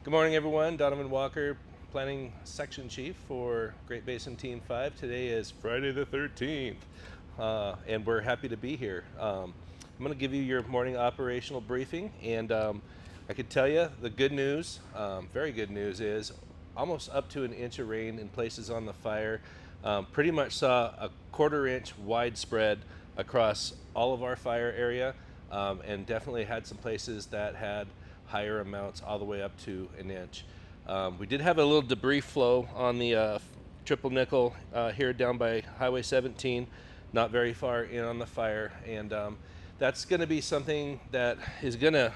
Good morning, everyone. Donovan Walker, Planning Section Chief for Great Basin Team 5. Today is Friday the 13th, and we're happy to be here. I'm going to give you your morning operational briefing, and I could tell you the good news, very good news, is almost up to an inch of rain in places on the fire. Pretty much saw a quarter-inch widespread across all of our fire area, and definitely had some places that had higher amounts all the way up to an inch. We did have a little debris flow on the Triple Nickel here down by Highway 17, not very far in on the fire, and that's going to be something that is going to,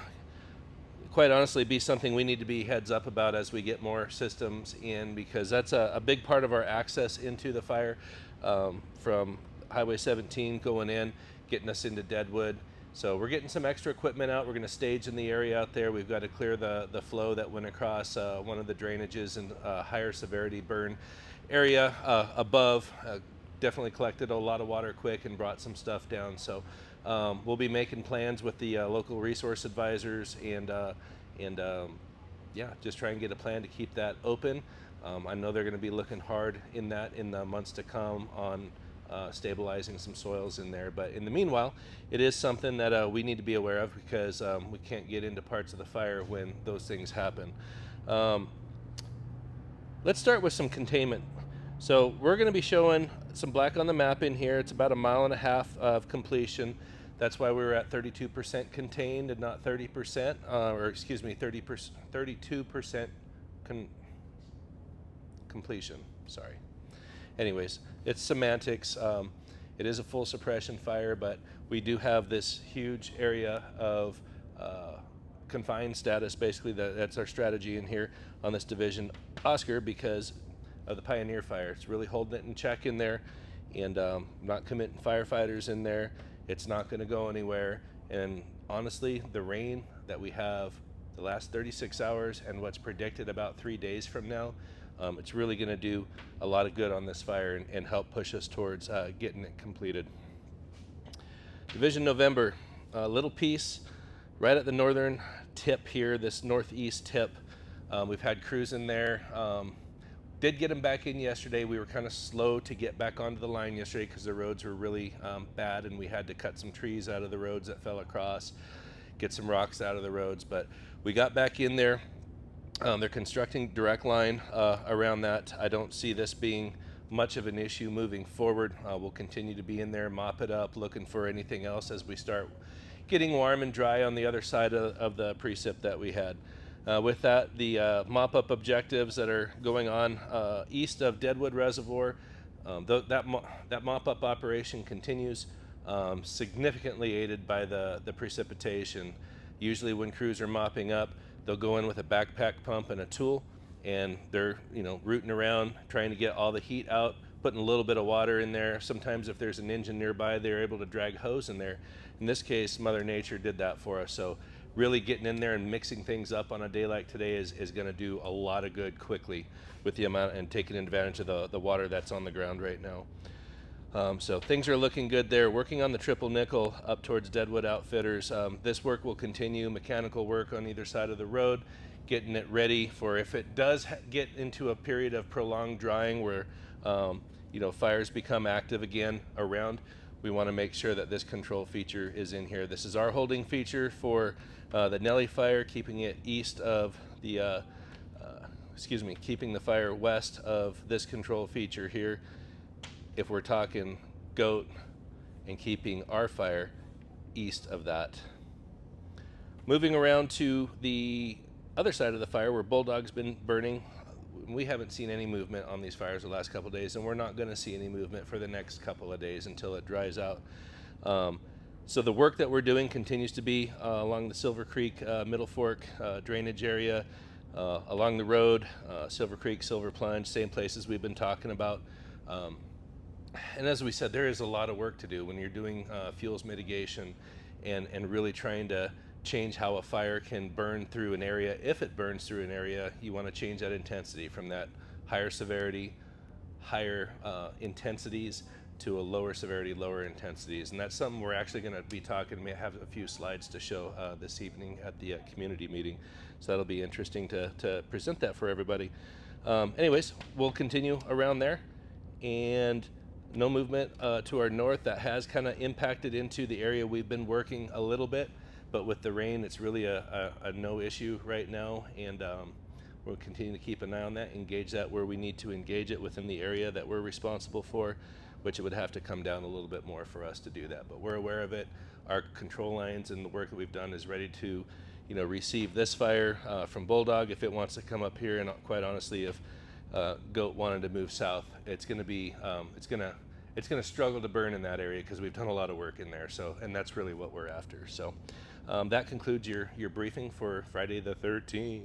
quite honestly, be something we need to be heads up about as we get more systems in, because that's a big part of our access into the fire, from Highway 17 going in, getting us into Deadwood. So we're getting some extra equipment out. We're going to stage in the area out there. We've got to clear the flow that went across one of the drainages and higher severity burn area above. Definitely collected a lot of water quick and brought some stuff down. So we'll be making plans with the local resource advisors and yeah, just try and get a plan to keep that open. I know they're going to be looking hard in the months to come on stabilizing some soils in there. But in the meanwhile, it is something that we need to be aware of, because we can't get into parts of the fire when those things happen. Let's start with some containment. So we're going to be showing some black on the map in here. It's about 1.5 miles of completion. That's why we were at 32% contained and not 30%, or excuse me, 32% completion. Sorry. Anyways, it's semantics. It is a full suppression fire, but we do have this huge area of confined status. Basically, that's our strategy in here on this division, Oscar, because of the Pioneer Fire. It's really holding it in check in there, and not committing firefighters in there. It's not going to go anywhere. And honestly, the rain that we have the last 36 hours and what's predicted about 3 days from now, it's really going to do a lot of good on this fire and help push us towards getting it completed. Division November, a little piece right at the northern tip here, this northeast tip. We've had crews in there. Did get them back in yesterday. We were kind of slow to get back onto the line yesterday because the roads were really bad, and we had to cut some trees out of the roads that fell across, get some rocks out of the roads, but we got back in there. They're constructing direct line around that. I don't see this being much of an issue moving forward. We'll continue to be in there, mop it up, looking for anything else as we start getting warm and dry on the other side of the precip that we had. With that, the mop-up objectives that are going on east of Deadwood Reservoir, that mop-up operation continues, significantly aided by the precipitation. Usually when crews are mopping up, they'll go in with a backpack pump and a tool, and they're rooting around trying to get all the heat out, putting a little bit of water in there. Sometimes if there's an engine nearby, they're able to drag hose in there. In this case, Mother Nature did that for us. So really getting in there and mixing things up on a day like today is going to do a lot of good quickly with the amount, and taking advantage of the water that's on the ground right now. So things are looking good there. Working on the Triple Nickel up towards Deadwood Outfitters. This work will continue, mechanical work on either side of the road, getting it ready for if it does get into a period of prolonged drying where fires become active again around. We want to make sure that this control feature is in here. This is our holding feature for the Nellie fire, keeping it east of the, keeping the fire west of this control feature here, if we're talking goat, and keeping our fire east of that. Moving around to the other side of the fire where Bulldog's been burning, we haven't seen any movement on these fires the last couple of days, and we're not going to see any movement for the next couple of days until it dries out. So the work that we're doing continues to be along the Silver Creek Middle Fork drainage area, along the road, Silver Creek, Silver Plunge, same places we've been talking about. And as we said, there is a lot of work to do when you're doing fuels mitigation and really trying to change how a fire can burn through an area. If it burns through an area, you want to change that intensity from that higher severity, higher intensities to a lower severity, lower intensities. And that's something we're actually going to be talking. We have a few slides to show this evening at the community meeting. So that'll be interesting to present that for everybody. Anyways, we'll continue around there. And no movement to our north. That has kind of impacted into the area we've been working a little bit, but with the rain, it's really a no issue right now. And we'll continue to keep an eye on that, engage that where we need to engage it within the area that we're responsible for, which it would have to come down a little bit more for us to do that. But we're aware of it. Our control lines and the work that we've done is ready to, receive this fire from Bulldog if it wants to come up here. And quite honestly, if Goat wanted to move south, it's going to be, it's going to struggle to burn in that area because we've done a lot of work in there. So, and that's really what we're after. So that concludes your briefing for Friday the 13th.